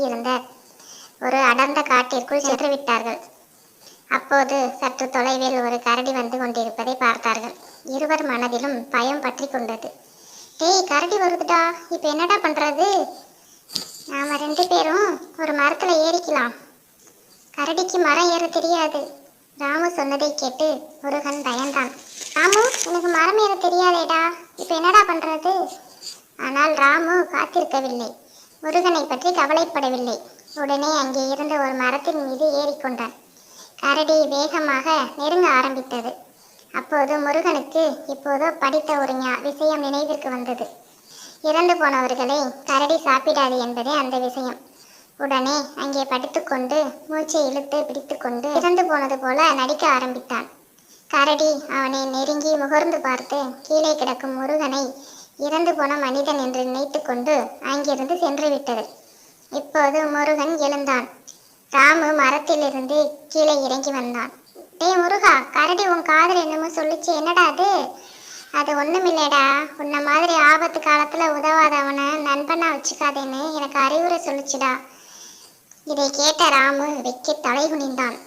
இருந்த ஒரு அடர்ந்த காட்டிற்குள் சென்று விட்டார்கள். அப்போது சற்று தொலைவில் ஒரு கரடி வந்து கொண்டிருப்பதை பார்த்தார்கள். இருவர் மனதிலும் பயம் பற்றி கொண்டது. டேய், கரடி வருதுடா, இப்ப என்னடா பண்றது? நாம 2 பேரும் ஒரு மரத்துல ஏறிக்கலாம். கரடிக்கு மரம் ஏற தெரியாது. ராமு சொன்னதை கேட்டு முருகன் பயந்தான். ராமு, எனக்கு மரம் ஏற தெரியாதேடா, இப்ப என்னடா பண்றது? ஆனால் ராமு காத்திருக்கவில்லை. முருகனை பற்றி கவலைப்படவில்லை. உடனே அங்கே இருந்த ஒரு மரத்தின் மீது ஏறிக்கொண்டான். கரடி வேகமாக நெருங்க ஆரம்பித்தது. அப்போது முருகனுக்கு இப்போதோ படித்த ஒரு விஷயம் நினைவிற்கு வந்தது. இறந்து போனவர்களை கரடி சாப்பிடாது என்பதே அந்த விஷயம். உடனே அங்கே படுத்துக்கொண்டு மூச்சை இழுத்து பிடித்துக்கொண்டு இறந்து போனது போல நடிக்க ஆரம்பித்தான். கரடி அவனை நெருங்கி முகர்ந்து பார்த்து கீழே கிடக்கும் முருகனை இறந்து போன மனிதன் என்று நினைத்து கொண்டு அங்கிருந்து சென்று விட்டது. இப்போது முருகன் எழுந்தான். ராமு மரத்திலிருந்து கீழே இறங்கி வந்தான். டேய் முருகா, கரடி உன் காதல் என்னமோ சொல்லிச்சு, என்னடா அது? அது ஒண்ணுமில்லடா, உன்ன மாதிரி ஆபத்து காலத்துல உதவாதவனை நண்பனா வச்சுக்காதேன்னு எனக்கு அறிவுரை சொல்லிச்சுடா. இதை கேட்ட ராமு வெக்கி தலை குனிந்தான்.